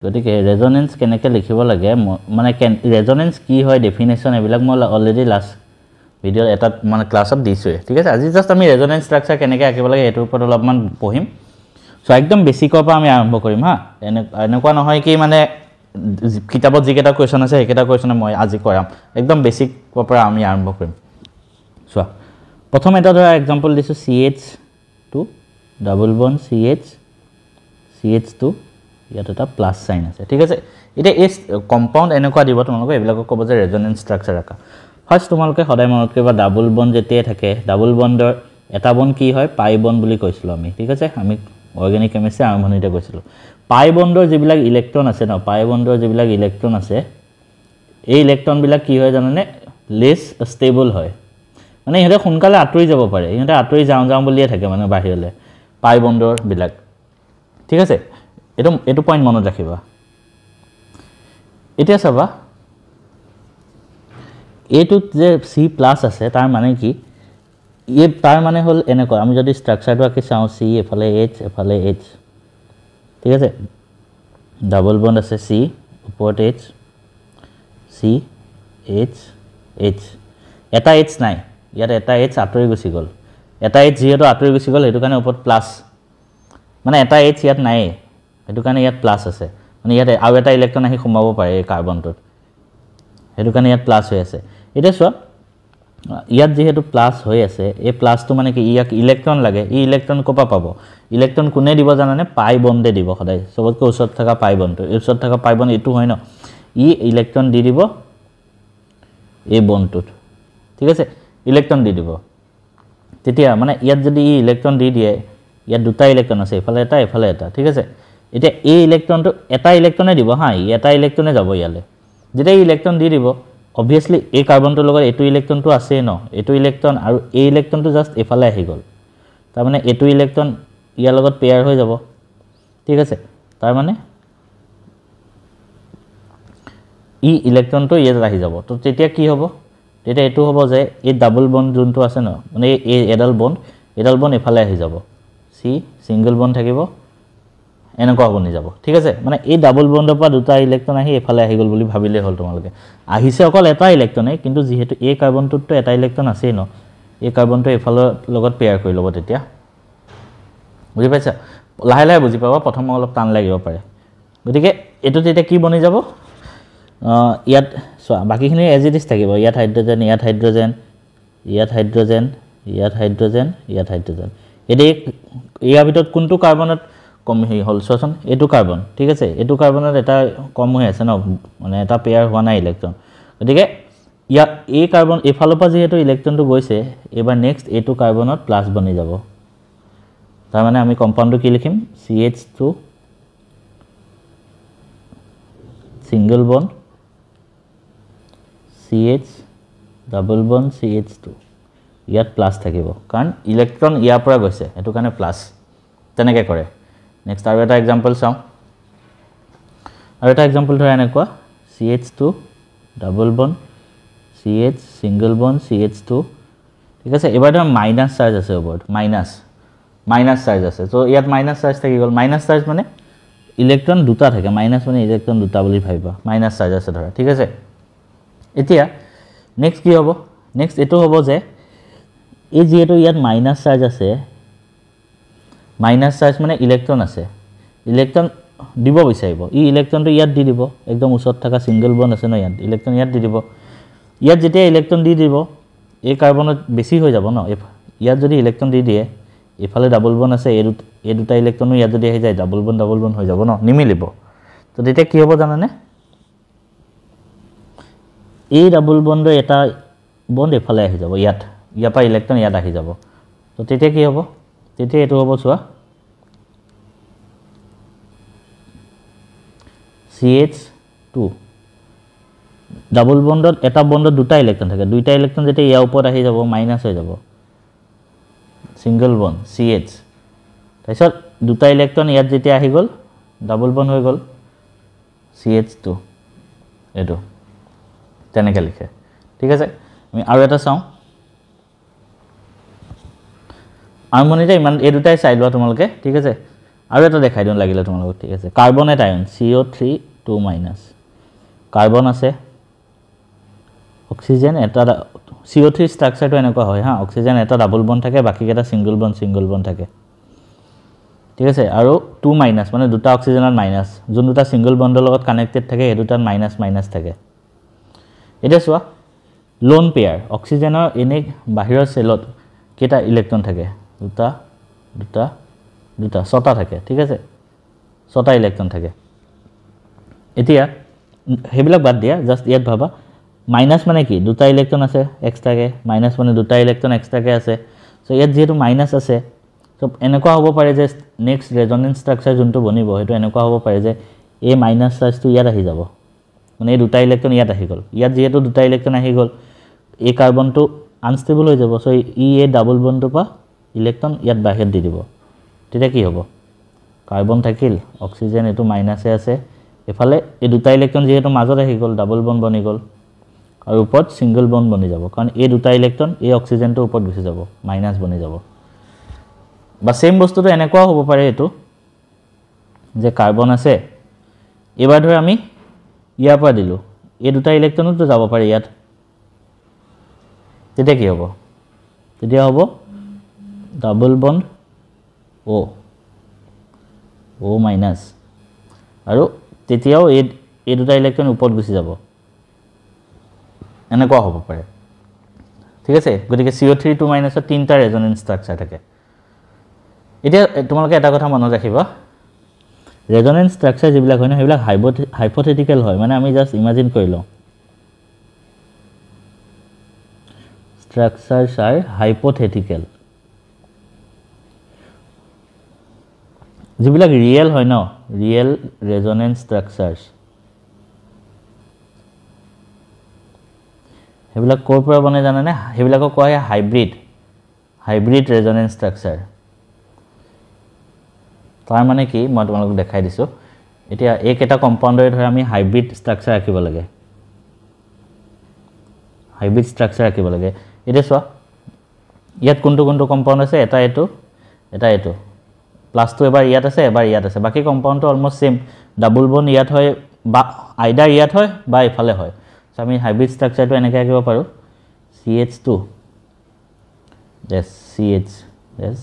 গতিকে ৰেজনেন্স কেনেকৈ লিখিব লাগে মানে ৰেজনেন্স কি হয় ডেফিনেশ্যন এইবিলাক মই অলৰেডি লাষ্ট ভিডিঅ' এটা মানে ক্লাছত দিছোঁৱে ঠিক আছে আজি জাষ্ট আমি ৰেজনেন্স ষ্ট্ৰাকচাৰ কেনেকৈ আঁকিব লাগে এইটোৰ ওপৰত অলপমান পঢ়িম চ' একদম বেছিকৰ পৰা আমি আৰম্ভ কৰিম হা এনেকুৱা নহয় কি মানে কিতাপত যিকেইটা কুৱেশ্যন আছে সেইকেইটা কুৱেশ্যনে মই আজি কৰাম একদম বেছিকৰ পৰা আমি আৰম্ভ কৰিম চোৱা প্ৰথম এটা ধৰা এক্সাম্পল দিছোঁ CH2 ডাবল বন্ড CH2 ইয়াত এটা প্লাছ সাইন আছে ঠিক আছে এতিয়া এই কম্পাউণ্ড এনেকুৱা দিব তোমালোকে এইবিলাকক ক'ব যে ৰেজনেন্স ষ্ট্ৰাকচাৰ আঁকা ফাৰ্ষ্ট তোমালোকে সদায় মনত কৰিবা ডাবল বন্ড যেতিয়া থাকে ডাবল বন্ডৰ এটা বন্ড কি হয় পাই বন্ড বুলি কৈছিলোঁ আমি ঠিক আছে আমি অৰ্গেনিক কেমিষ্ট্ৰি আৰম্ভণিতে কৈছিলোঁ পাই বন্ডৰ যিবিলাক ইলেক্ট্ৰন আছে ন পাই বন্ডৰ যিবিলাক ইলেক্ট্ৰন আছে এই ইলেক্ট্ৰনবিলাক কি হয় জানানে লেছ ষ্টেবল হয় মানে ইহঁতে সোনকালে আঁতৰি যাব পাৰে ইহঁতে আঁতৰি যাওঁ বুলিয়ে থাকে মানে বাহিৰলৈ পাই বন্ডৰ বিলাক ঠিক আছে এইটো পইণ্ট মনত ৰাখিবা এতিয়া চাবা এইটোত যে C+ আছে তাৰ মানে কি এই তাৰ মানে হ'ল এনেকুৱা আমি যদি ষ্ট্ৰাকচাৰটো আঁকি চাওঁ C এফালে H ঠিক আছে ডাবল বন্ড আছে C ওপৰত C H এটা H নাই ইয়াত এটা H আঁতৰি গুচি গ'ল এটা H যিহেতু আঁতৰি গুচি গ'ল সেইটো কাৰণে ওপৰত প্লাছ মানে এটা H ইয়াত নাই সেইটো কাৰণে ইয়াত প্লাছ আছে মানে ইয়াত আৰু এটা ইলেক্ট্ৰন আহি সোমাব পাৰে এই কাৰ্বনটোত সেইটো কাৰণে ইয়াত প্লাছ হৈ আছে এতিয়া চোৱা ইয়াত যেহেতু প্লাছ হৈ আছে এই প্লাছটো মানে কি ইয়াক ইলেক্ট্ৰন লাগে এই ইলেক্ট্ৰন ক'পা পাব ইলেক্ট্ৰন কোনে দিব জানানে পাই বন্ডে দিব সদায় সবতকৈ ওচৰত থকা পাই বন্ডটো ওচৰত থকা পাই বন্ড এইটো হয় ন ই ইলেক্ট্ৰন দি দিব এই বন্ডটোত ঠিক আছে ইলেক্ট্ৰন দি দিব তেতিয়া মানে ইয়াত যদি ই ইলেক্ট্ৰন দি দিয়ে ইয়াত দুটা ইলেক্ট্ৰন আছে এফালে এটা ঠিক আছে এতিয়া এই ইলেক্ট্ৰনটো এটা ইলেক্ট্ৰনে দিব হা এটা ইলেক্ট্ৰনে যাব ইয়ালে যেতিয়া ইলেক্ট্ৰন দি দিব obviously এই কাৰ্বনটোৰ লগত এইটো ইলেক্ট্ৰনটো আছে ন এইটো ইলেক্ট্ৰন আৰু এই ইলেক্ট্ৰনটো জাস্ট এফালে আহি গ'ল তাৰ মানে এইটো ইলেক্ট্ৰন ইয়াৰ লগত পেয়াৰ হৈ যাব ঠিক আছে তাৰ মানে ই ইলেক্ট্ৰনটো ইয়াত আহি যাব তো তেতিয়া কি হ'ব তেতিয়া এটো হ'ব যে এই ডাবল বন্ড যোনটো আছে ন মানে এই এডাল বন্ড এফালে আহি যাব C সিঙ্গেল বন্ড থাকিব এনেকুৱা বনি যাব ঠিক আছে মানে এই ডাবল বন্ডৰ পৰা দুটা ইলেক্ট্ৰন আহি এফালে আহি গ'ল বুলি ভাবিলে হ'ল তোমালোকে আহিছে অকল এটা ইলেক্ট্ৰনে কিন্তু যেহেতু এই কাৰ্বনটোতো এটা ইলেক্ট্ৰন আছে ন এই কাৰ্বনটো এফালৰ লগত পেয়াৰ কৰি ল'ব তেতিয়া বুজি পাইছা লাহে লাহে বুজি পাবা প্ৰথম অলপ টান লাগিব পাৰে গতিকে এটো তেতিয়া কি বনি যাব ইয়াত চোৱা বাকিখিনি এজ ইট ইজ থাকিব ইয়াত হাইড্ৰোজেন এডি ইয়াৰ ভিতৰত কোনটো কাৰ্বনত কম হে হল চোৱাচোন এইটো কাৰ্বন ঠিক আছে এইটো কাৰ্বনত এটা কম হৈ আছে ন মানে এটা পেয়াৰ হোৱা নাই ইলেক্ট্ৰন গতিকে ইয়া এই কাৰ্বন এফালৰ পৰা যেহেতু ইলেক্ট্ৰনটো গৈছে এবাৰ নেক্সট এইটো কাৰ্বনত প্লাস বনি যাব তাৰ মানে আমি কম্পাউণ্ডটো কি লিখিম CH2 single bond CH double bond CH2 ইয়াত প্লাস থাকিব কাৰণ ইলেক্ট্ৰন ইয়াৰ পৰা গৈছে এটো কাৰণে প্লাস তেনেকে কৰে নেক্সট আৰু এটা এক্সাম্পল চাও আৰু এটা এক্সাম্পল ধৰা এনেকুৱা CH2 double bond CH single bond CH2 ঠিক আছে এবাৰ ধৰা মাইনাস চাৰ্জ আছে ওপৰত মাইনাস চাৰ্জ আছে সো ইয়াত মাইনাস চাৰ্জ থাকি গল মাইনাস চাৰ্জ মানে ইলেক্ট্ৰন দুটা থাকে মাইনাস মানে ইলেক্ট্ৰন দুটা বুলি ভাবিবা মাইনাস চাৰ্জ আছে ধৰা ঠিক আছে এতিয়া নেক্সট কি হ'ব নেক্সট এটো হ'ব যে এই যেহেতু ইয়াত মাইনাস চাৰ্জ আছে মাইনাস চাৰ্জ মানে ইলেক্ট্ৰন আছে ইলেক্ট্ৰন দিব বিচাৰিব ই ইলেক্ট্ৰনটো ইয়াত দি দিব একদম ওচৰত থকা সিঙ্গেল বন্ড আছে ন ইয়াত ইলেক্ট্ৰন ইয়াত দি দিব ইয়াত যেতিয়া ইলেক্ট্ৰন দি দিব এই কাৰ্বনত বেছি হৈ যাব ন ইয়াত যদি ইলেক্ট্ৰন দি দিয়ে এফালে ডাবল বন্ড আছে এই দুটা ইলেক্ট্ৰনো ইয়াত যদি আহি যায় ডাবল বন্ড হৈ যাব ন নিমিলিব তো তেতিয়া কি হ'ব জানানে এই ডাবল বন্ডৰ এটা বন্ড এফালে আহি যাব ইয়াৰ পৰা ইলেক্ট্ৰন ইয়াত আহি যাব তো তেতিয়া কি হ'ব তেতিয়া এটো হ'ব চোৱা CH2 ডাবল বন্ডত এটা বন্ডত দুটা ইলেক্ট্ৰন থাকে দুইটা ইলেক্ট্ৰন যেতিয়া ইয়াৰ ওপৰত আহি যাব মাইনাস হৈ যাব সিঙ্গেল বন্ড CH তাৰপিছত দুটা ইলেক্ট্ৰন ইয়াত যেতিয়া আহি গ'ল ডাবল বন্ড হৈ গ'ল CH2 এটো তেনেকে লিখে ঠিক আছে আমি আৰু এটা চাও আৰম্ভণিতে ইমান এই দুটাই চাই লোৱা তোমালোকে ঠিক আছে আৰু এটা দেখাই দিওঁ লাগিলে তোমালোকক ঠিক আছে কাৰ্বনেট আয়ন CO3 2- কাৰ্বন আছে অক্সিজেন এটা CO3 ষ্ট্ৰাকচাৰটো এনেকুৱা হয় হা অক্সিজেন এটা ডাবল বন্ড থাকে বাকিকেইটা সিঙ্গল বন্ড থাকে ঠিক আছে আৰু 2- মানে দুটা অক্সিজেনৰ মাইনাছ যোন দুটা সিঙ্গল বন্ডৰ লগত কানেক্টেড থাকে এই দুটাত মাইনাছ থাকে এটা চোৱা লোন পেয়াৰ অক্সিজেনৰ এনে বাহিৰৰ সেলত কেটা ইলেক্ট্ৰন থাকে দুটা ছটা থাকে ঠিক আছে ছটা ইলেক্ট্ৰন থাকে এতিয়া হেবিলাক বাদ দিয়া জাস্ট ইয়াত ভাবা মাইনাছ মানে কি দুটা ইলেক্ট্ৰন আছে এক্সট্ৰাকে মাইনাছ মানে দুটা ইলেক্ট্ৰন এক্সট্ৰাকে আছে সো ইয়াত যেহেতু মাইনাছ আছে সো এনেকুৱা হ'ব পাৰে যে নেক্সট ৰেজনেন্স ষ্ট্ৰাকচাৰ যোনটো বনিব হেতু এনেকুৱা হ'ব পাৰে যে এই মাইনাছ চাৰ্জটো ইয়াত আহি যাব মানে এই দুটা ইলেক্ট্ৰন ইয়াত আহি গ'ল ইয়াত যেহেতু দুটা ইলেক্ট্ৰন আহি গ'ল এই কাৰ্বনটো আনষ্টেবল হৈ যাব সো ই এই ডাবল বন্ডটো পা ইলেক্ট্ৰন ইয়াত বাহিৰত দি দিব তেতিয়া কি হ'ব কাৰ্বন থাকিল অক্সিজেন এটো মাইনাসে আছে এফালে এই দুটা ইলেক্ট্ৰন যেহেতু মাজত আহি গ'ল ডাবল বন্ড বনি গ'ল আৰু ওপৰত সিঙ্গল বন্ড বনি যাব কাৰণ এই দুটা ইলেক্ট্ৰন এই অক্সিজেনটো ওপৰত গুচি যাব মাইনাস বনি যাব বা সেম বস্তুটো এনেকুৱা হ'ব পাৰে এটো যে কাৰ্বন আছে এবাৰ ধৰ আমি ইয়াৰ পৰা দিলো এই দুটা ইলেক্ট্ৰনটো যাব পাৰে ইয়াত তেতিয়া কি হ'ব তেতিয়া হ'ব ডাবল বন্ড O- আৰু তেতিয়াও এই দুটা ইলেক্ট্ৰন ওপৰত গুচি যাব এনেকুৱা হ'ব পাৰে ঠিক আছে গতিকে CO3 2- ৰ তিনটা ৰেজনেন্স ষ্ট্ৰাকচাৰ থাকে এতিয়া তোমালোকে এটা কথা মনত ৰাখিবা ৰেজনেন্স ষ্ট্ৰাকচাৰ যিবিলাক হয় না হেবিলাক হাইপোথেটিক্যাল হয় মানে আমি জাস্ট ইমাজিন কৰি লওঁ structures are hypothetical যিবিলাক ৰিয়েল হয় ন ৰিয়েল ৰেজনেন্স ষ্ট্ৰাকচাৰছ হেবিলাক কোৰ পৰা বনে জানানে হেবিলাকক কোৱা হয় হাইব্ৰিড ৰেজনেন্স ষ্ট্ৰাকচাৰ তাৰ মানে কি মই তোমালোকক দেখাই দিছো এতিয়া এক এটা কম্পাউণ্ডৰ ধৰ আমি হাইব্ৰিড ষ্ট্ৰাকচাৰ ৰাখিব লাগে এতিয়া চোৱা ইয়াত কোনটো কম্পাউণ্ড আছে এটা এটো প্লাসটো এবাৰ ইয়াত আছে এবাৰ ইয়াত আছে বাকি কম্পাউণ্ডটো অলমোস্ট সেম ডাবল বন্ড ইয়াত হয় বা আইডাৰ ইয়াত হয় বা ইফালে হয় সো আমি হাইব্ৰিড ষ্ট্ৰাকচাৰটো এনেকৈ আঁকিব পাৰো CH2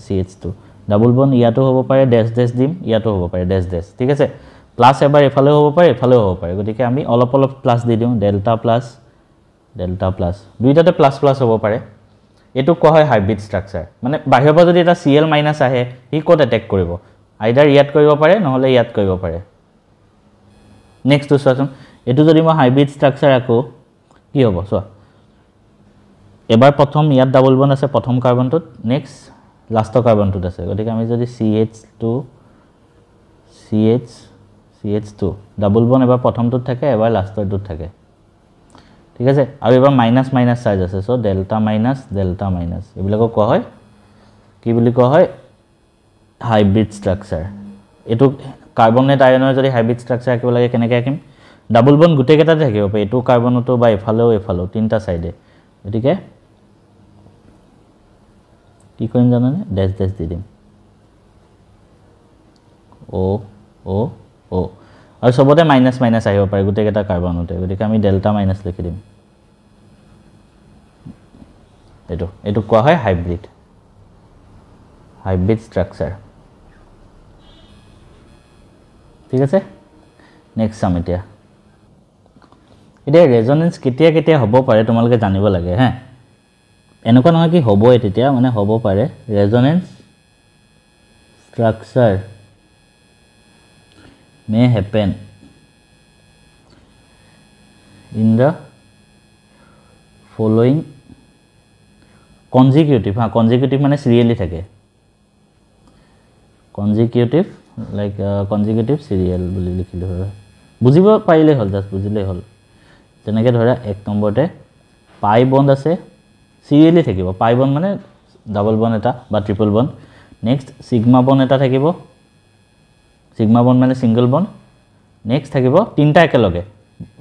CH2 ডাবল বন্ড ইয়াতো হ'ব পাৰে ড্যাশ দিম ইয়াতো হ'ব পাৰে ড্যাশ ঠিক আছে প্লাস এবাৰ ইফালে হ'ব পাৰে ইফালেও হ'ব পাৰে গতিকে আমি অলপ প্লাস দি দিওঁ ডেল্টা প্লাস দুইটাতে প্লাস হ'ব পাৰে এটো কোৱা হয় হাইব্ৰিড ষ্ট্ৰাকচাৰ মানে বাহিৰৰ পৰা যদি এটা Cl- আহে হি কোড এটেক কৰিব আইডাৰ ইয়াত কৰিব পাৰে নহলে ইয়াত কৰিব পাৰে নেক্সট টু চোৱাচোন এটো যদি মই হাইব্ৰিড ষ্ট্ৰাকচাৰ আকো কি হ'ব চোৱা এবাৰ প্ৰথম ইয়াত ডাবল বন্ড আছে প্ৰথম কাৰ্বনটোত নেক্সট লাষ্টৰ কাৰ্বনটোত আছে গতিকে আমি যদি CH2 ডাবল বন্ড এবাৰ প্ৰথমটোত থাকে এবাৰ লাষ্টৰটোত থাকে ঠিক আছে আৰু এবাৰ মাইনাস চাৰ্জ আছে সো ডেল্টা মাইনাস এবিলাকক কোৱা হয় কি বুলি কোৱা হয় হাইব্ৰিড ষ্ট্ৰাকচাৰ এটো কাৰ্বনেট আয়নৰ যদি হাইব্ৰিড ষ্ট্ৰাকচাৰ আকিব লাগে কেনেকৈ আকিম ডাবল বন্ড গুটে কেটাতে থাকিব পাৰে এটো কাৰ্বনটো বা এফালেও তিনটা সাইডে গতিকে কি কৰিম জানানে ড্যাশ দি দিম O আৰু সবতে মাইনাস আহিব পাৰে গুটে কেটা কাৰ্বনতে গতিকে আমি ডেল্টা মাইনাস লিখি দিম এটো কোৱা হয় হাইব্ৰিড ষ্ট্ৰাকচাৰ ঠিক আছে নেক্সট সাম এতিয়া ৰেজনেন্স কেতিয়া হ'ব পাৰে তোমালোকে জানিব লাগে হা এনেকুৱা নহয় কি হ'বই তেতিয়া মানে হ'ব পাৰে resonance structure may happen in the following consecutive মানে serially থাকে consecutive like consecutive serial বুলি লিখিলো হয় বুজিব পাৰিলে হল জাস্ট বুজিলে হল তেনেকে ধৰা এক নম্বৰতে পাই বন্ড আছে serially থাকিব পাই বন্ড মানে ডাবল বন্ড এটা বা triple bond next sigma bond এটা থাকিব সিগমা বন্ড মানে সিঙ্গল বন্ড নেক্সট থাকিব তিনটা একেলগে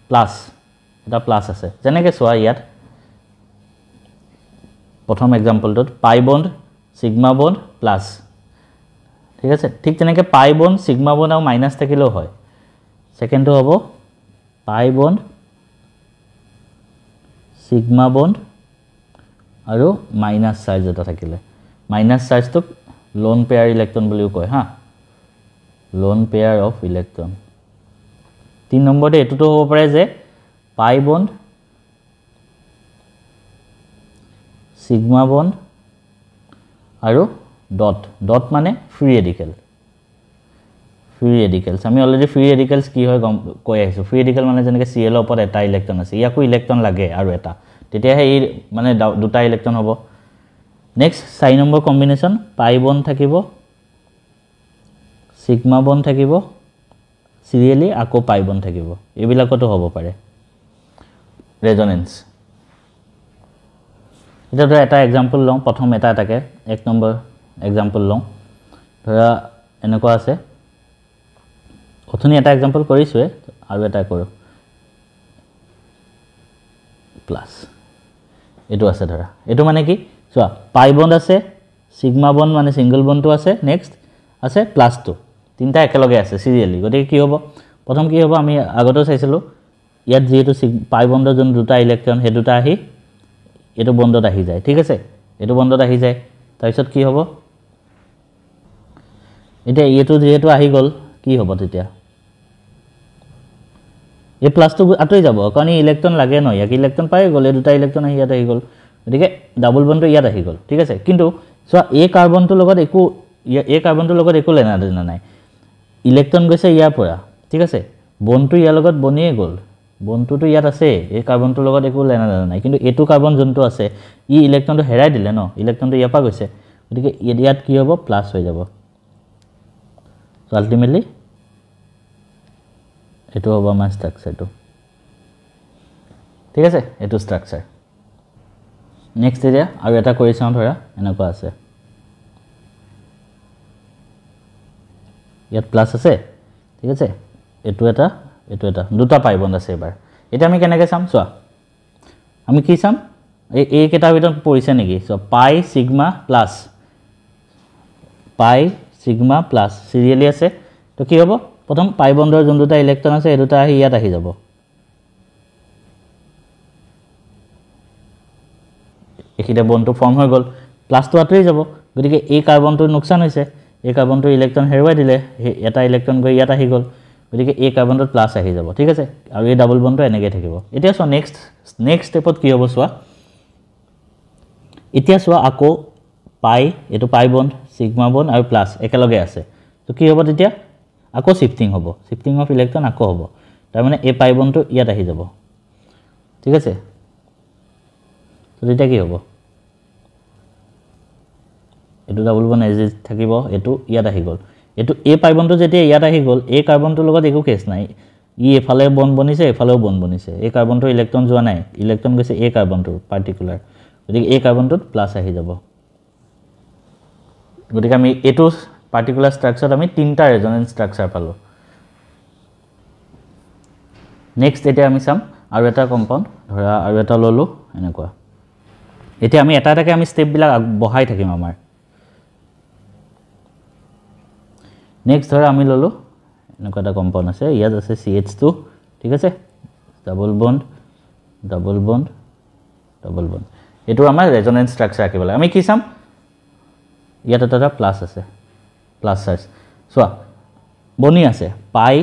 প্লাস এটা প্লাস আছে যেনেকৈ চোৱা ইয়াত প্ৰথম এক্সাম্পলটোত পাই বন্ড সিগমা বন্ড প্লাস ঠিক আছে ঠিক তেনেকৈ পাই বন্ড সিগমা বন্ড আৰু মাইনাছ থাকিলেও হয় সেকেন্ডটো হ'ব পাই বন্ড সিগমা বন্ড আৰু মাইনাছ চাৰ্জ এটা থাকিলে মাইনাছ চাৰ্জটোক লোন পেয়াৰ ইলেক্ট্ৰন বুলিও কয় হা লোন পেয়াৰ অফ ইলেক্ট্ৰন 3 নম্বৰতে এটোটো হ'ব পাৰে যে পাই বন্ড সিগমা বন্ড আৰু ডট মানে ফ্ৰী ৰেডিকেলছ আমি অলৰেডি ফ্ৰী ৰেডিকেলছ কি হয় কৈ আহিছো ফ্ৰী ৰেডিকেল মানে যেনেকৈ Cl ওপৰত এটা ইলেক্ট্ৰন আছে ইয়াকো ইলেক্ট্ৰন লাগে আৰু এটা তেতিয়াহে এই মানে দুটা ইলেক্ট্ৰন হ'ব next 4 number combination pi bond থাকিব সিগমা বন্ড থাকিব সিৰিয়েলি আকৌ পাই বন্ড থাকিব এইবিলাকতো হ'ব পাৰে ৰেজনেন্স এটা এটা এক্সাম্পল লওঁ প্ৰথম এটাকে 1 নম্বৰ এক্সাম্পল লওঁ ধৰা এনেকুৱা আছে অথনি এটা এক্সাম্পল কৰিছোৱে আৰু এটা কৰো প্লাস এটো আছে ধৰা এটো মানে কি চোৱা পাই বন্ড আছে সিগমা বন্ড মানে সিঙ্গেল বন্ডটো আছে নেক্সট আছে প্লাস 2 তিনটা একেলগে আছে সিৰিয়েলি গতিকে কি হ'ব প্ৰথম কি হ'ব আমি আগতে চাইছিলো ইয়াত যেটো পাই বন্ডৰ যোন দুটা ইলেক্ট্ৰন হে দুটা আহি এটো বন্ডত আহি যায় ঠিক আছে এটো বন্ডত আহি যায় তাৰপিছত কি হ'ব এটা এটো যেটো আহি গল কি হ'ব তেতিয়া এ প্লাস টু আতই যাব কাৰণ ইলেক্ট্ৰন লাগে ন ইয়াক ইলেক্ট্ৰন পাই গলে দুটা ইলেক্ট্ৰন আহি ইয়াত আহি গল গতিকে ডাবল বন্ডটো ইয়াত আহি গল ঠিক আছে কিন্তু সোৱা এ কাৰ্বনটোৰ লগত একো লেনা দেনা নাই ইলেক্ট্ৰন গৈছে ইয়াৰ পৰা ঠিক আছে বন্ডটো ইয়াৰ লগত বনিয়ে গল বন্ডটো ইয়াত আছে এই কাৰ্বনটোৰ লগত একো লেনা দেনা নাই কিন্তু এটো কাৰ্বন যোনটো আছে ই ইলেক্ট্ৰনটো হেৰাই দিলে ন ইলেক্ট্ৰনটো ইয়াৰ পৰা গৈছে গতিকে ইয়াত কি হ'ব প্লাস হৈ যাব সো আলটিমেটলি এটো হ'ব আমাৰ ষ্ট্ৰাকচাৰটো ঠিক আছে এটো ষ্ট্ৰাকচাৰ নেক্সট এৰিয়া আৰু এটা কৰি চাওঁ ধৰা এনেকুৱা আছে ইয়াত প্লাস আছে ঠিক আছে এটো এটা দুটা পাই বন্ড আছে এবাৰ এটা আমি কেনেকৈ চাম চোৱা আমি কি চাম এই কেটা ভিতৰত পৰিছে নেকি সো পাই সিগমা প্লাস সিৰিয়েলি আছে তো কি হ'ব প্ৰথম পাই বন্ডৰ যোন দুটা ইলেক্ট্ৰন আছে এই দুটা আহি ইয়াত আহি যাব এখিটা বন্ডটো ফৰ্ম হৈ গল প্লাসটো আতৰি যাব গতিকে এই কাৰ্বনটোৰ নুকসান হৈছে এই কাৰ্বনটোৰ ইলেক্ট্ৰন হেৰুৱাই দিলে এটা ইলেক্ট্ৰন গৈ ইয়াত আহি গল গতিকে এই কাৰ্বনটোত প্লাস আহি যাব ঠিক আছে আৰু এই ডাবল বন্ডটো এনেকৈ থাকিব এতিয়া সো নেক্সট স্টেপত কি হ'ব চোৱা এতিয়া চোৱা আকৌ পাই এটো পাই বন্ড সিগমা বন্ড আৰু প্লাস একেলগে আছে তো কি হ'ব তেতিয়া আকৌ শিফটিং অফ ইলেক্ট্ৰন আকৌ হ'ব তাৰ মানে এই পাই বন্ডটো ইয়াত আহি যাব ঠিক আছে তো তেতিয়া কি হ'ব এটো ডাবল বন্ড এজ থাকিব এটো ইয়াত আহি গল এটো এই পাই বন্ডটো যেতিয়া ইয়াত আহি গল এই কাৰ্বনটোৰ লগত একো কেছ নাই ই এফালে বন্ড বনিছে এফালেও বন্ড বনিছে এই কাৰ্বনটোৰ ইলেক্ট্ৰন যোৱা নাই ইলেক্ট্ৰন গৈছে এই কাৰ্বনটোৰ পাৰ্টিকুলাৰ গতিকে এই কাৰ্বনটোত প্লাস আহি যাব গতিকে আমি এটো পাৰ্টিকুলাৰ ষ্ট্ৰাকচাৰত আমি তিনটা ৰেজনেন্স ষ্ট্ৰাকচাৰ পালো নেক্সট এটা আমি চাম আৰু এটা কম্পাউণ্ড ধৰা আৰু এটা ললো এনেকুৱা এতিয়া আমি এটাকে আমি স্টেপ বিলাক বহাই থাকিম আমাৰ নেক্সট ধৰা আমি ললো এনেকুৱা এটা কম্পাউণ্ড আছে ইয়াত আছে CH2 ঠিক আছে ডাবল বন্ড এটো আমাৰ ৰেজনেন্স ষ্ট্ৰাকচাৰ আকিবলে আমি কি চাম ইয়াত এটা প্লাস আছে প্লাস চাৰ্জ সোৱা বনি আছে পাই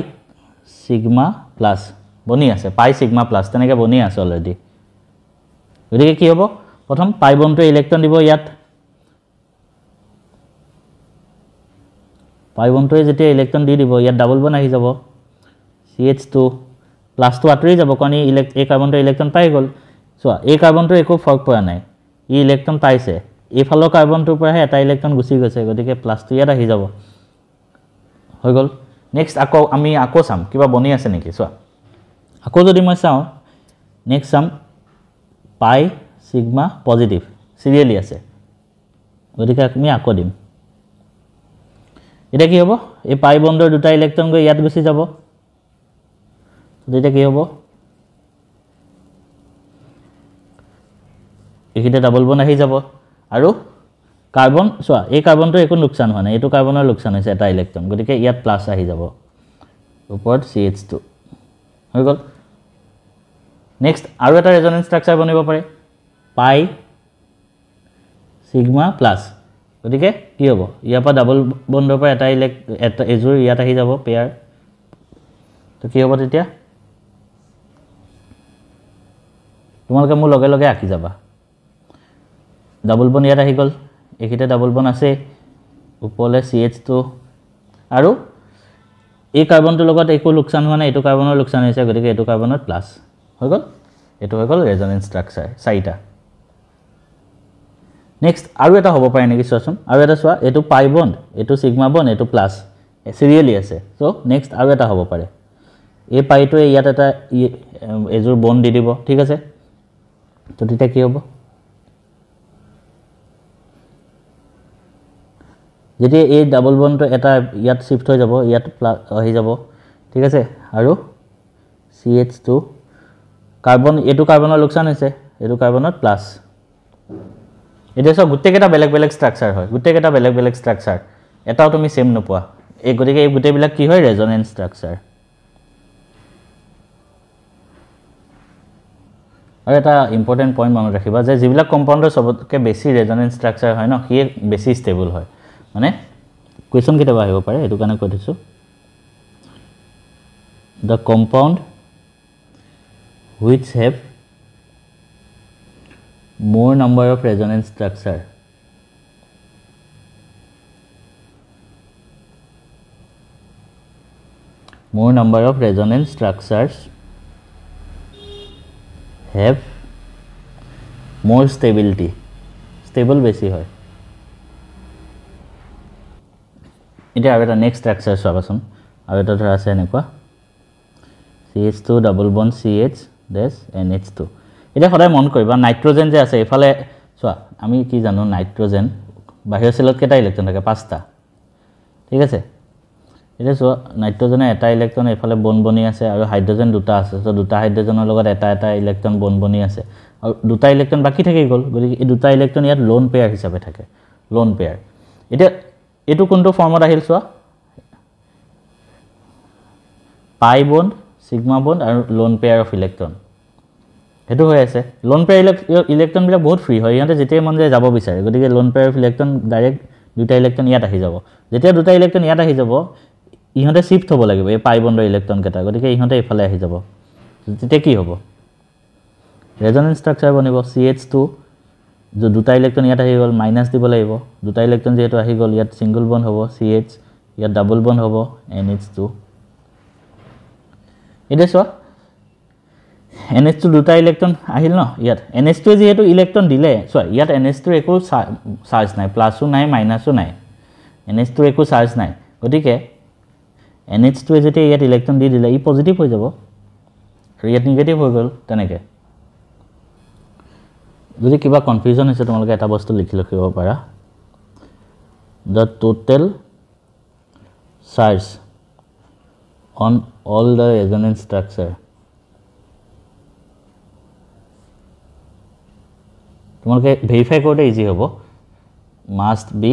সিগমা প্লাস বনি আছে পাই সিগমা প্লাস তেনেকৈ বনি আছে অলৰেডি গতিকে কি হ'ব প্ৰথম পাই বন্ডটো ইলেক্ট্ৰন দিব ইয়াত পাই বন্ডটোৱে যেতিয়া ইলেক্ট্ৰন দি দিব ইয়াত ডাবল বন্ড আহি যাব CH2 প্লাসটো আতৰি যাব কাৰণ এই কাৰ্বনটো ইলেক্ট্ৰন পাই গল সোৱা এই কাৰ্বনটো একো ফৰক পৰা নাই ই ইলেক্ট্ৰন পাইছে এই ফালৰ কাৰ্বনটোৰ পৰাহে এটা ইলেক্ট্ৰন গুচি গৈছে গতিকে প্লাসটো ইয়াত আহি যাব হৈ গল নেক্সট আমি আকৌ চাম কিবা বনি আছে নেকি সোৱা আকৌ যদি মই চাওঁ নেক্সট চাম পাই সিগমা পজিটিভ সিৰিয়েলি আছে গতিকে আমি আকৌ দিম এটা কি হ'ব এই পাই বন্ডৰ দুটা ইলেক্ট্ৰন গৈ ইয়াত গুচি যাব তেতিয়া কি হ'ব এখিটা ডাবল বন্ড আহি যাব আৰু কাৰ্বন চোৱা এই কাৰ্বনটো একো লোকচান হোৱা নাই এইটো কাৰ্বনৰ লোকচান হৈছে এটা ইলেক্ট্ৰন গতিকে ইয়াত প্লাছ আহি যাব ওপৰত CH2 হৈ গ'ল নেক্সট আৰু এটা ৰেজনেন্স ষ্ট্ৰাকচাৰ বনিব পাৰে পাই সিগমা প্লাছ গতিকে কি হ'ব ইয়াৰ পৰা ডাবল বণ্ডৰ পৰা এটা এজোৰ ইয়াত আহি যাব পেয়াৰ তো কি হ'ব তেতিয়া তোমালোকে মোৰ লগে লগে আঁকি যাবা ডাবল বণ্ড ইয়াত আহি গ'ল এইখিতে ডাবল বণ্ড আছে ওপৰলে CH2 আৰু এই কাৰ্বনটোৰ লগত একো লোকচান হোৱা নাই এইটো কাৰ্বনৰ লোকচান হৈছে গতিকে এইটো কাৰ্বনত প্লাছ হৈ গ'ল এইটো হৈ গ'ল ৰেজনেন্স ষ্ট্ৰাকচাৰ চাৰিটা নেক্সট আৰু এটা হ'ব পাৰে নেকি চোৱাচোন আৰু এটা চোৱা এইটো পাই বণ্ড এইটো সিগমা বণ্ড এইটো প্লাছ সিৰিয়েলি আছে সো নেক্সট আৰু এটা হ'ব পাৰে এই পাইটোৱে ইয়াত এটা এজোৰ বণ্ড দি দিব ঠিক আছে তো তেতিয়া কি হ'ব যেতিয়া এই ডাবল বণ্ডটো এটা ইয়াত শিফট হৈ যাব ইয়াত আহি যাব ঠিক আছে আৰু CH2 কাৰ্বন এইটো কাৰ্বনৰ লোকচান হৈছে এইটো কাৰ্বনত প্লাছ এটা সব গুটেকেটা বেলেগ বেলেগ ষ্ট্ৰাকচাৰ হয় গুটেকেটা বেলেগ বেলেগ ষ্ট্ৰাকচাৰ এটাও তুমি সেম নোপোৱা এই গতিকে এই গুটেবিলাক কি হয় ৰেজনেন্স ষ্ট্ৰাকচাৰ আৰু এটা ইম্পৰ্টেন্ট পইণ্ট মনত ৰাখিবা যে যিবিলাক কম্পাউণ্ডৰ সবতকে বেছি ৰেজনেন্স ষ্ট্ৰাকচাৰ হয় ন কি বেছি ষ্টেবল হয় মানে কোৱেশ্চন কেতিয়াবা আহিব পাৰে এটো কাৰণে কৈ দিছো the compound which have more number of resonance structure have more stability stable বেছি হয় এটা আৰু এটা নেক্সট ষ্ট্ৰাকচাৰ চাবাচোন আৰু এটা ধৰা আছে এনেকুৱা CH2 ডাবল বণ্ড CH ডেশ NH2 এটা সদায় মন কৰিবা নাইট্ৰজেন যে আছে এফালে চোৱা আমি কি জানো নাইট্ৰজেন বাহিৰৰ সেলত কেটা ইলেক্ট্ৰন থাকে পাঁচটা ঠিক আছে এটা চোৱা নাইট্ৰজেনে এটা ইলেক্ট্ৰন এফালে বণ্ড বনি আছে আৰু হাইড্ৰজেন দুটা আছে তো দুটা হাইড্ৰজেনৰ লগত এটা ইলেক্ট্ৰন বণ্ড বনি আছে আৰু দুটা ইলেক্ট্ৰন বাকি থাকি গ'ল গতিকে এই দুটা ইলেক্ট্ৰন ইয়াত লোন পেয়াৰ হিচাপে থাকে লোন পেয়াৰ এটা এটো কোনটো ফৰ্মত আহিল চোৱা পাই বণ্ড সিগমা বণ্ড আৰু লোন পেয়াৰ অফ ইলেক্ট্ৰন হেতু হৈ আছে লোন পেয়াৰ ইলেক্ট্ৰন বিলা বহুত ফ্ৰী হয় ইয়াতে যেতে মন যায় যাব বিচাৰে গতিকে lone pair of electron direct দুটা ইলেক্ট্ৰন ইয়াত আহি যাব যেতিয়া দুটা ইলেক্ট্ৰন ইয়াত আহি যাব ইহঁতে শিফট হ'ব লাগিব এই পাই বণ্ডৰ ইলেক্ট্ৰন কেটা গতিকে ইহঁতে ইফালে আহি যাব তেতিয়া কি হ'ব ৰেজনেন্স ষ্ট্ৰাকচাৰ বনিব CH2 যে দুটা ইলেক্ট্ৰন ইয়াত আহি গ'ল মাইনাস দিব লাগিব দুটা ইলেক্ট্ৰন যেটো আহি গ'ল ইয়াত সিঙ্গল বণ্ড হ'ব CH ইয়াত ডাবল বণ্ড হ'ব NH2 এটা চোৱা NH2 দুটা ইলেক্ট্ৰন আহিল ন ইয়াত NH2 যেটো ইলেক্ট্ৰন দিলে চোৱা ইয়াত NH2 একো চাৰ্জ নাই প্লাসও নাই মাইনাসও নাই NH2 একো চাৰ্জ নাই গতিকে NH2 যেতে ইয়াত ইলেক্ট্ৰন দি দিলে ই পজিটিভ হৈ যাব আৰু ইয়াত নেগেটিভ হৈ গ'ল তেনেকে যদি কিবা কনফিউজন হৈছে তোমালোকে এটা বস্তু লিখি লিখিব পাৰা the total charge on all the resonance structure তোমালোকে ভেৰিফাই কৰোতে ইজি হ'ব must be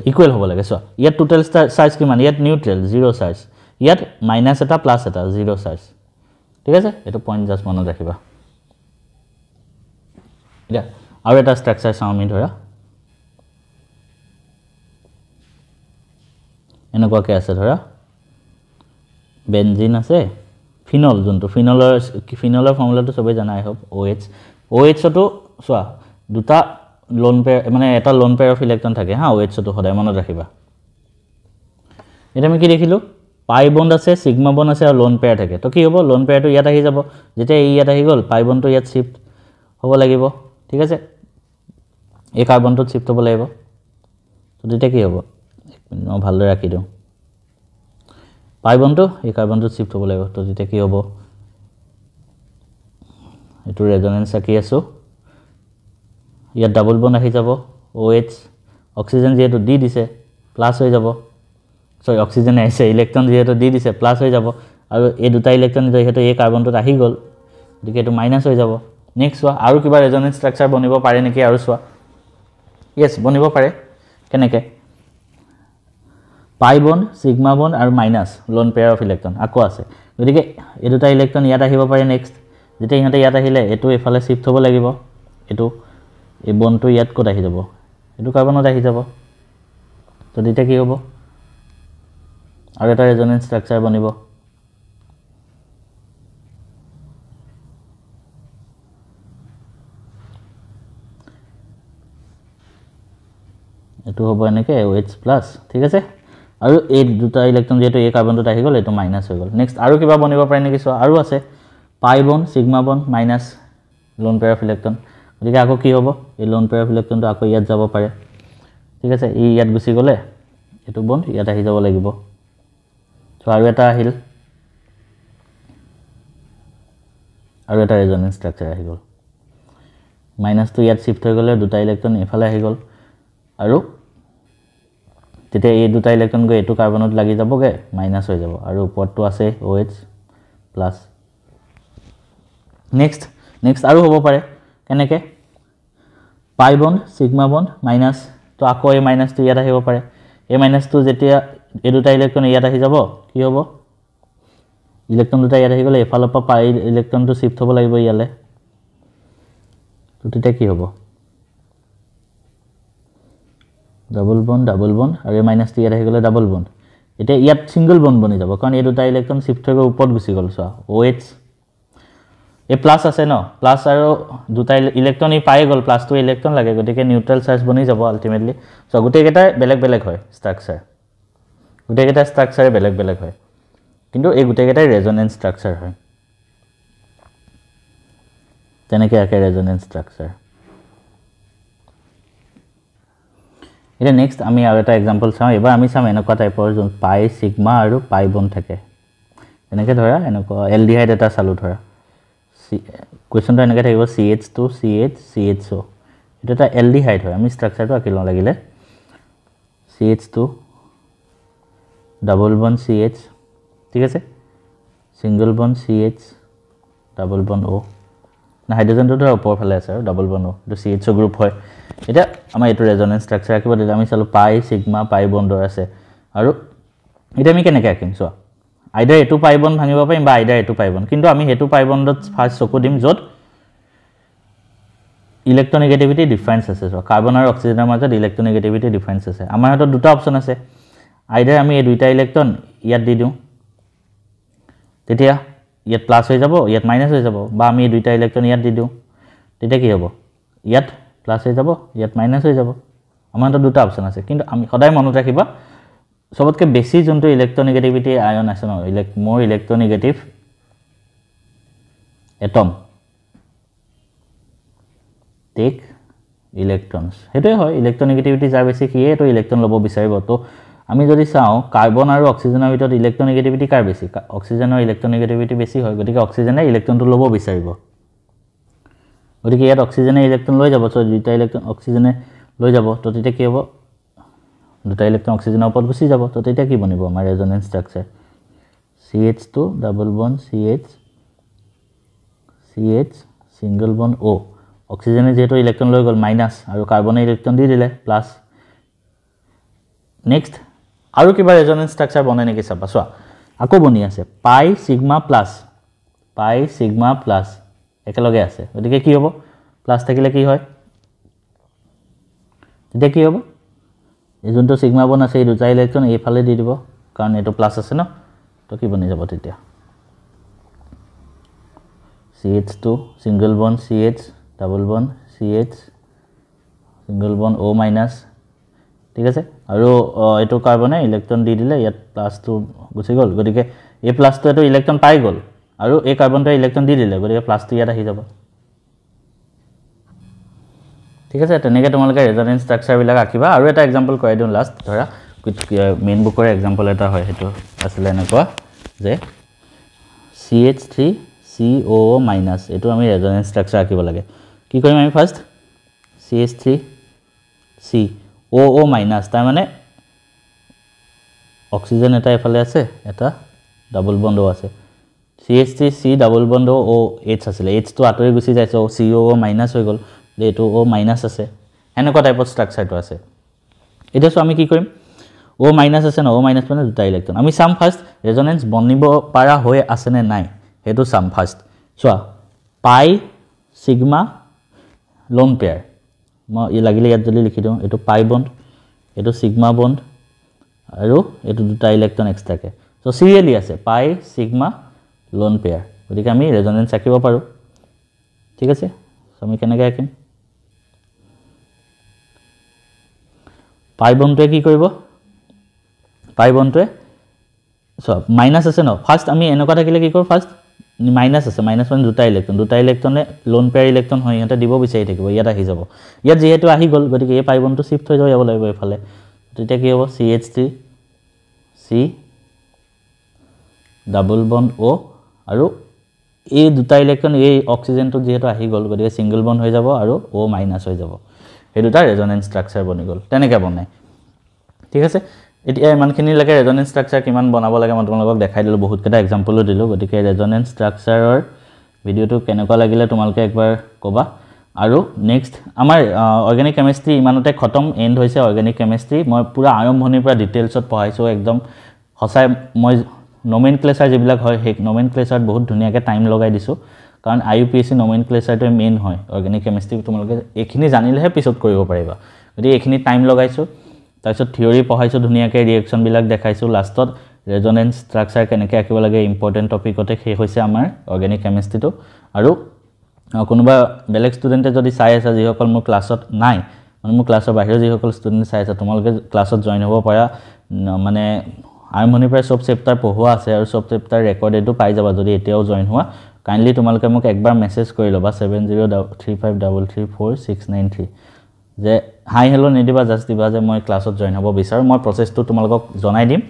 equal হ'ব লাগে সো ইয়াত টোটাল চাৰ্জ কিমান ইয়াত নিউট্ৰেল জিৰো চাৰ্জ ইয়াত মাইনাস এটা প্লাস এটা জিৰো চাৰ্জ ঠিক আছে এটো পইণ্ট জাস্ট মনত ৰাখিবা এটা আৰু এটা ষ্ট্ৰাকচাৰ চাও আমি ধৰা এনেকুৱাকে আছে ধৰা বেনজিন আছে ফিনল যোনটো ফিনলৰ ফৰ্মুলাটো সবে জানা আই হোপ OH তো চোৱা দুটা লোন পেয়াৰ মানে এটা লোন পেয়াৰ অফ ইলেক্ট্ৰন থাকে হা OH তো সদায় মনত ৰাখিবা এটা আমি কি দেখিলো পাই বণ্ড আছে সিগমা বণ্ড আছে আৰু লোন পেয়াৰ থাকে তো কি হ'ব লোন পেয়াৰটো ইয়াত আহি যাব যেতিয়া ইয়াত আহি গ'ল পাই বণ্ডটো ইয়াত শিফট হ'ব লাগিব ঠিক আছে এই কাৰ্বনটো শিফট হ'ব লাগিব তো তেতিয়া কি হ'ব এক মিনিট মই ভালদৰে ৰাখি দিওঁ পাই বণ্ডটো এই কাৰ্বনটো শিফট হ'ব লাগিব তো তেতিয়া কি হ'ব এটো ৰেজনেন্স আকি আছো ইয়াত ডাবল বণ্ড আহি যাব OH অক্সিজেন যেটো দি দিছে প্লাস হৈ যাব সৰি অক্সিজেন আছে ইলেক্ট্ৰন যেটো দি দিছে প্লাস হৈ যাব আৰু এই দুটা ইলেক্ট্ৰন যেটো এই কাৰ্বনটো আহি গ'ল গতিকে এটো মাইনাস হৈ যাব নেক্সট চোৱা আৰু কিবা ৰেজনেন্স ষ্ট্ৰাকচাৰ বনিব পাৰে নেকি আৰু চোৱা ইয়েছ বনিব পাৰে কেনেকৈ পাই বন্ড সিগমা বন্ড আৰু minus lone pair of electron আকৌ আছে গতিকে এই দুটা ইলেক্ট্ৰন ইয়াত আহিব পাৰে নেক্সট যেতিয়া ইহঁতে ইয়াত আহিলে এইটো এফালে শিফ্ট হ'ব লাগিব এইটো এই বন্ডটো ইয়াত ক'ত আহি যাব এইটো কাৰ্বনত আহি যাব তো তেতিয়া কি হ'ব আৰু এটা ৰেজনেন্স ষ্ট্ৰাকচাৰ বনিব এইটো হ'ব এনেকৈ OH প্লাছ ঠিক আছে আৰু এই দুটা ইলেক্ট্ৰন যেহেতু এই কাৰ্বনটোত আহি গ'ল এইটো মাইনাছ হৈ গ'ল নেক্সট আৰু কিবা বনিব পাৰে নেকি চোৱা আৰু আছে pi bond sigma bond minus lone pair of electron গতিকে আকৌ কি হ'ব এই লোন পেয়াৰ অফ ইলেক্ট্ৰনটো আকৌ ইয়াত যাব পাৰে ঠিক আছে ই ইয়াত গুচি গ'লে এইটো বন্ড ইয়াত আহি যাব লাগিব চ' আৰু এটা আহিল আৰু এটা ৰেজনেন্স ষ্ট্ৰাকচাৰ আহি গ'ল মাইনাছটো ইয়াত শিফ্ট হৈ গ'লে দুটা ইলেক্ট্ৰন এফালে আহি গ'ল আৰু তেতিয়া এই দুটা ইলেক্ট্ৰন গৈ এইটো কাৰ্বনত লাগি যাবগৈ মাইনাছ হৈ যাব আৰু ওপৰটো আছে OH প্লাছ নেক্সট আৰু হ'ব পাৰে কেনেকৈ pi bond sigma bond minus তো আকৌ এই মাইনাছটো ইয়াত আহিব পাৰে এই মাইনাছটো যেতিয়া এই দুটা ইলেক্ট্ৰন ইয়াত আহি যাব কি হ'ব ইলেক্ট্ৰন দুটা ইয়াত আহি গ'লে এফালৰ পৰা পাই ইলেক্ট্ৰনটো শিফ্ট হ'ব লাগিব ইয়ালৈ তো তেতিয়া কি হ'ব ডাবল বন্ড আৰু এই মাইনাছটো ইয়াত আহি গ'লে ডাবল বন্ড এতিয়া ইয়াত ছিংগল বন্ড বনি যাব কাৰণ এই দুটা ইলেক্ট্ৰন শিফ্ট হৈ গৈ ওপৰত গুচি গ'ল চোৱা OH এই প্লাছ আছে ন প্লাছ আৰু দুটা ইলেক্ট্ৰন ই পাই গ'ল প্লাছটো ইলেক্ট্ৰন লাগে গতিকে নিউট্ৰেল চাৰ্জ বনি যাব আল্টিমেটলি চ' গোটেইকেইটাই বেলেগ বেলেগ হয় ষ্ট্ৰাকচাৰ গোটেইকেইটা ষ্ট্ৰাকচাৰে বেলেগ বেলেগ হয় কিন্তু এই গোটেইকেইটাই ৰেজনেন্স ষ্ট্ৰাকচাৰ হয় তেনেকৈ আকে ৰেজনেন্স ষ্ট্ৰাকচাৰ এটা নেক্সট আমি আৰু এটা এক্সাম্পল চাওঁ এবাৰ আমি চাম এনেকুৱা টাইপৰ যোন পাই সিগমা আৰু পাই বন্ড থাকে এনেকৈ ধৰা এনেকুৱা এলডিহাইড এটা চালো ধৰা কুৱেশ্যনটো এনেকৈ থাকিব CH2 CH CHO এইটো এটা এলডিহাইড হয় আমি ষ্ট্ৰাকচাৰটো আঁকি লওঁ লাগিলে CH2 ডাবল বন্ড CH ঠিক আছে single bond CH double bond O না হাইড্ৰোজেনটো ধৰা ওপৰৰ ফালে আছে আৰু ডাবল বন্ড O এইটো CHO গ্ৰুপ হয় এতিয়া আমাৰ এইটো ৰেজনেন্স ষ্ট্ৰাকচাৰ আঁকিব দিলে আমি চালোঁ পাই সিগমা পাই বণ্ডৰ আছে আৰু এতিয়া আমি কেনেকৈ আঁকিম চোৱা আইদাৰ এইটো পাই বণ্ড ভাঙিব পাৰিম বা আইদাৰ এইটো পাই বণ্ড কিন্তু আমি সেইটো পাই বণ্ডত ফাৰ্ষ্ট চকু দিম য'ত ইলেক্ট্ৰনেগেটিভিটি ডিফাৰেন্স আছে চোৱা কাৰ্বন আৰু অক্সিজেনৰ মাজত ইলেক্ট্ৰনেগেটিভিটি ডিফাৰেন্স আছে আমাৰ হাতত দুটা অপশ্যন আছে আইদাৰ আমি এই দুইটা ইলেক্ট্ৰন ইয়াত দি দিওঁ তেতিয়া ইয়াত প্লাছ হৈ যাব ইয়াত মাইনাছ হৈ যাব বা আমি এই দুইটা ইলেক্ট্ৰন ইয়াত দি দিওঁ তেতিয়া কি হ'ব ইয়াত প্লাছ হৈ যাব ইয়াত মাইনাছ হৈ যাব আমাৰ হাতত দুটা অপশ্যন আছে কিন্তু আমি সদায় মনত ৰাখিবা সবতকৈ বেছি যোনটো ইলেক্ট্ৰনেগেটিভিটি আয়ন আছে ন মোৰ ইলেক্ট্ৰনেগেটিভ এটম টেক ইলেক্ট্ৰনছ সেইটোৱে হয় ইলেক্ট্ৰনেগেটিভিটি যাৰ বেছি সিয়ে এইটো ইলেক্ট্ৰন ল'ব বিচাৰিব তো আমি যদি চাওঁ কাৰ্বন আৰু অক্সিজেনৰ ভিতৰত ইলেক্ট্ৰনেগেটিভিটি কাৰ বেছি অক্সিজেনৰ ইলেক্ট্ৰনেগেটিভিটি বেছি হয় গতিকে অক্সিজেনে ইলেক্ট্ৰনটো ল'ব বিচাৰিব গতিকে ইয়াত অক্সিজেনে ইলেক্ট্ৰন লৈ যাব চ' দুটা ইলেক্ট্ৰন অক্সিজেনে লৈ যাব তো তেতিয়া কি হ'ব দুটা ইলেক্ট্ৰন অক্সিজেনৰ ওপৰত গুচি যাব তো তেতিয়া কি বনিব আমাৰ resonance structure CH2 double bond CH single bond O অক্সিজেনে যেহেতু ইলেক্ট্ৰন লৈ গ'ল মাইনাছ আৰু কাৰ্বনে ইলেক্ট্ৰন দি দিলে প্লাছ নেক্সট আৰু কিবা ৰেজনেন্স ষ্ট্ৰাকচাৰ বনে নেকি চাবা চোৱা আকৌ বনি আছে পাই সিগমা প্লাছ একেলগে আছে গতিকে কি হ'ব প্লাছ থাকিলে কি হয় তেতিয়া কি হ'ব এই যোনটো সিগমা বন আছে এই দুটা ইলেক্ট্ৰন এইফালে দি দিব কাৰণ এইটো প্লাছ আছে ন তো কি বনি যাব তেতিয়া CH2 single bond CH double bond CH single bond O minus ঠিক আছে আৰু এইটো কাৰ্বনে ইলেক্ট্ৰন দি দিলে ইয়াত প্লাছটো গুচি গ'ল গতিকে এই প্লাছটো এইটো ইলেক্ট্ৰন পাই গ'ল আৰু এই কাৰ্বনটোৱে ইলেক্ট্ৰন দি দিলে গতিকে প্লাছটো ইয়াত আহি যাব ঠিক আছে তেনেকৈ তোমালোকে ৰেজনেন্স ষ্ট্ৰাকচাৰবিলাক আঁকিবা আৰু এটা এক্সাম্পল কৰাই দিওঁ লাষ্ট ধৰা মেইন বুকৰ এক্সাম্পল এটা হয় সেইটো আছিলে এনেকুৱা যে CH3COO মাইনাছ এইটো আমি ৰেজনেন্স ষ্ট্ৰাকচাৰ আঁকিব লাগে কি কৰিম আমি ফাৰ্ষ্ট CH3COO মাইনাছ তাৰমানে অক্সিজেন এটা এফালে আছে এটা ডাবল বণ্ড আছে CH3 C double bond O H আছিলে H টো আঁতৰি গুচি যাইছে O CO মাইনাস হৈ গ'ল এইটো O মাইনাস আছে এনেকুৱা টাইপৰ ষ্ট্ৰাকচাৰটো আছে এটা সো আমি কি কৰিম O মাইনাস আছে না O মাইনাস মানে দুটা ইলেক্ট্ৰন আমি সাম ফাৰ্স্ট ৰেজোনেন্স বনিব পাৰা হৈ আছে নে নাই হেতু সাম ফাৰ্স্ট চোৱা পাই সিগমা লোন পেয়াৰ মই ই লাগিলে ইয়াত যদি লিখি দিওঁ এটো পাই বন্ড এটো সিগমা বন্ড আৰু এটো দুটা ইলেক্ট্ৰন এক্সট্ৰাকে সো সিৰিয়ালি আছে পাই সিগমা লোন পেয়াৰ গতিকে আমি ৰেজোনেন্স আঁকিব পাৰো ঠিক আছে সো আমি কেনেকৈ আঁকিম পাই বন্ডটোৱে কি কৰিব পাই বন্ডটোৱে সো মাইনাস আছে ন ফাৰ্স্ট আমি এনেকুৱা থাকিলে কি কৰো ফাৰ্স্ট মাইনাস আছে মাইনাস মানে দুটা ইলেক্ট্ৰনে লোন পেয়াৰ ইলেক্ট্ৰন হয় ইয়াতে দিব বিচাৰি থাকিব ইয়াত আহি যাব ইয়াত যেহেতু আহি গল গতিকে এই পাই বন্ডটো শিফট হৈ যাব লাগিব এফালে তেতিয়া কি হ'ব CH3 C double bond O আৰু এই দুটা ইলেক্ট্ৰন এই অক্সিজেনটো যেহেতু আহি গল গতিকে সিঙ্গেল বন্ড হৈ যাব আৰু O মাইনাস হৈ যাব এই দুটা ৰেজোনেন্স ষ্ট্ৰাকচাৰ বনি গল তেনেকৈ বনাই ঠিক আছে এতিয়া ইমানখিনি লাগে ৰেজোনেন্স ষ্ট্ৰাকচাৰ কিমান বনাব লাগে মই তোমালোকক দেখাই দিলো বহুত কেটা এক্সাম্পলও দিলো গতিকে ৰেজোনেন্স ষ্ট্ৰাকচাৰৰ ভিডিওটো কেনেকুৱা লাগিলে তোমালোকে একবাৰ কবা আৰু নেক্সট আমাৰ অৰ্গেনিক কেমিষ্ট্ৰি ইমানতে খতম এন্ড হৈছে অৰ্গেনিক কেমিষ্ট্ৰি মই পুৰা আৰম্ভণিৰ পৰা ডিটেইলছত পঢ়াইছো একদম হসাই মই নমেনক্লেচাৰ যিবিলাক হয় হেক নমেনক্লেচাৰত বহুত ধুনিয়াকৈ টাইম লগাই দিছো কাৰণ IUPAC নমেনক্লেচাৰটো মেইন হয় অৰ্গেনিক কেমিষ্ট্ৰি তোমালোকে এখিনি জানিলেহে পিছত কৰিব পাৰিবা গতিকে এখিনি টাইম লগাইছো তাৰপিছত থিওৰি পঢ়াইছো ধুনিয়াকৈ ৰিএকচন বিলাক দেখাইছো লাষ্টত ৰেজোনেন্স ষ্ট্ৰাকচাৰ কেনেকৈ আঁকিব লাগে ইম্পৰ্টেন্ট টপিকতে শেষ হৈছে আমাৰ অৰ্গেনিক কেমিষ্ট্ৰিটো আৰু কোনোবা বেলেগ ষ্টুডেন্টে যদি চাই আছে যিসকল মোৰ ক্লাছত নাই মানে মোৰ ক্লাছৰ বাহিৰৰ যিসকল ষ্টুডেন্ট চাই আছে তোমালোকে ক্লাছত জয়েন হ'ব পাৰা মানে আৰম্ভণিৰ পৰা সব চেপ্টাৰ পঢ়োৱা আছে আৰু সব চেপ্টাৰ ৰেকৰ্ডেডো পাই যাবা যদি এতিয়াও জয়েন হোৱা কাইন্ডলি তোমালোকে মোক একবাৰ মেসেজ কৰি লবা 7035334693 যে হাই হেলো নিদিবা জাস্ট দিবা যে মই ক্লাছত জয়েন হ'ব বিচাৰো মই প্ৰসেসটো তোমালোকক জনাই দিম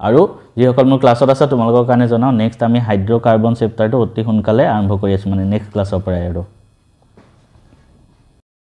আৰু যিসকল মোৰ ক্লাছত আছে তোমালোকৰ কাৰণে জনাও নেক্সট আমি হাইড্ৰকাৰ্বন চেপ্টাৰটো অতি সোনকালে আৰম্ভ কৰি আছো মানে নেক্সট ক্লাছৰ পৰা আৰু